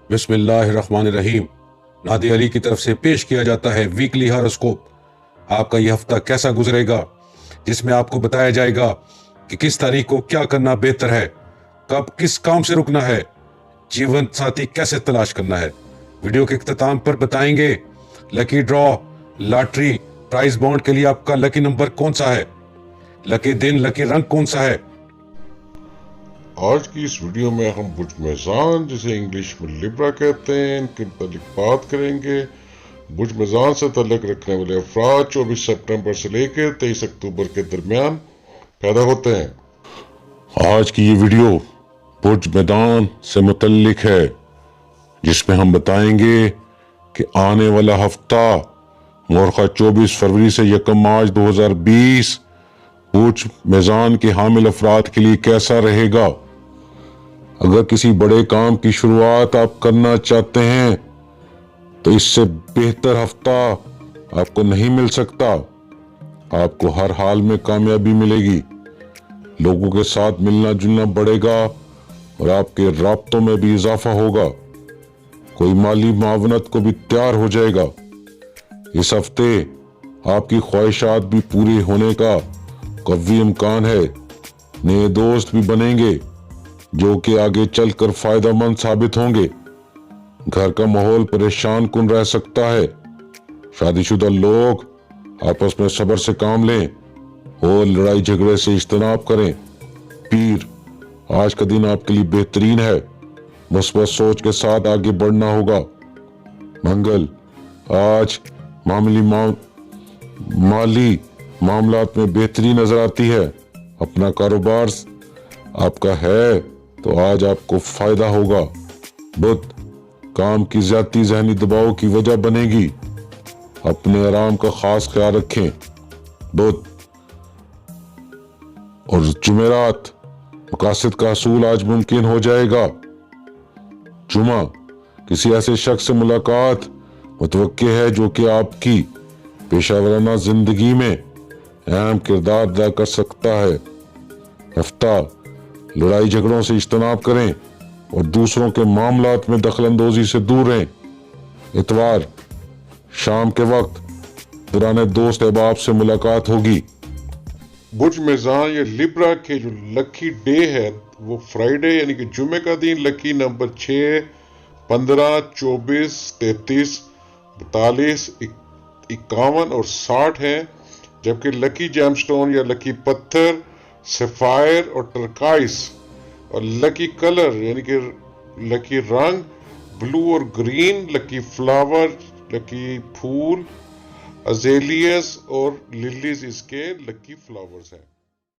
بسم اللہ الرحمن الرحیم۔ نادی علی کی طرف سے پیش کیا جاتا ہے ویکلی ہاروسکوپ۔ آپ کا یہ ہفتہ کیسا گزرے گا، جس میں آپ کو بتایا جائے گا کہ کس تاریخ کو کیا کرنا بہتر ہے، کب کس کام سے رکنا ہے، جیون ساتھی کیسے تلاش کرنا ہے۔ ویڈیو کے اختتام پر بتائیں گے لکی ڈرا، لاٹری، پرائز بانڈ کے لیے آپ کا لکی نمبر کون سا ہے، لکی دن، لکی رنگ کون سا ہے۔ آج کی اس ویڈیو میں ہم برج میزان، جسے انگلش میں لیبرا کہتے ہیں، ان کے متعلق بات کریں گے۔ برج میزان سے تعلق رکھنے والے افراد 24 سپٹمبر سے لے کر 23 اکتوبر کے درمیان پیدا ہوتے ہیں۔ آج کی یہ ویڈیو برج میدان سے متعلق ہے، جس میں ہم بتائیں گے کہ آنے والا ہفتہ مورخہ 24 فروری سے 1 مارچ 2020 برج میزان کے حامل افراد کے لیے کیسا رہے گا۔ اگر کسی بڑے کام کی شروعات آپ کرنا چاہتے ہیں تو اس سے بہتر ہفتہ آپ کو نہیں مل سکتا۔ آپ کو ہر حال میں کامیابی ملے گی، لوگوں کے ساتھ ملنا جلنا بڑھے گا اور آپ کے رابطوں میں بھی اضافہ ہوگا۔ کوئی مالی معاونت کو بھی تیار ہو جائے گا۔ اس ہفتے آپ کی خواہشات بھی پوری ہونے کا قوی امکان ہے۔ نئے دوست بھی بنیں گے جو کہ آگے چل کر فائدہ مند ثابت ہوں گے۔ گھر کا ماحول پریشان کن رہ سکتا ہے۔ شادی شدہ لوگ آپس میں صبر سے کام لیں اور لڑائی جھگڑے سے اجتناب کریں۔ پیر، آج کا دن آپ کے لیے بہترین ہے۔ مثبت سوچ کے ساتھ آگے بڑھنا ہوگا۔ منگل، آج مالی معاملات میں بہتری نظر آتی ہے۔ اپنا کاروبار آپ کا ہے تو آج آپ کو فائدہ ہوگا۔ بدھ، کام کی زیادتی ذہنی دباؤ کی وجہ بنے گی۔ اپنے آرام کا خاص خیال رکھیں۔ بدھ اور جمعرات، مقاصد کا حصول آج ممکن ہو جائے گا۔ جمعہ، کسی ایسے شخص سے ملاقات متوقع ہے جو کہ آپ کی پیشہ ورانہ زندگی میں اہم کردار ادا کر سکتا ہے۔ ہفتہ، لڑائی جھگڑوں سے اجتناب کریں اور دوسروں کے معاملات میں دخل اندوزی سے دور رہیں۔ اتوار، شام کے وقت پرانے دوست احباب سے ملاقات ہوگی۔ برج میزان یا لیبرا کے جو لکی ڈے ہے وہ فرائیڈے یعنی کہ جمعے کا دن لکی نمبر 6، 15، 24، 33، 42، 51 اور 60 ہیں، جبکہ لکی جیم سٹون یا لکی پتھر سفائر اور ٹرکائس، اور لکی کلر یعنی کہ لکی رنگ بلو اور گرین، لکی فلاور، لکی پھول ازیلیس اور للیز اس کے لکی فلاورز ہیں۔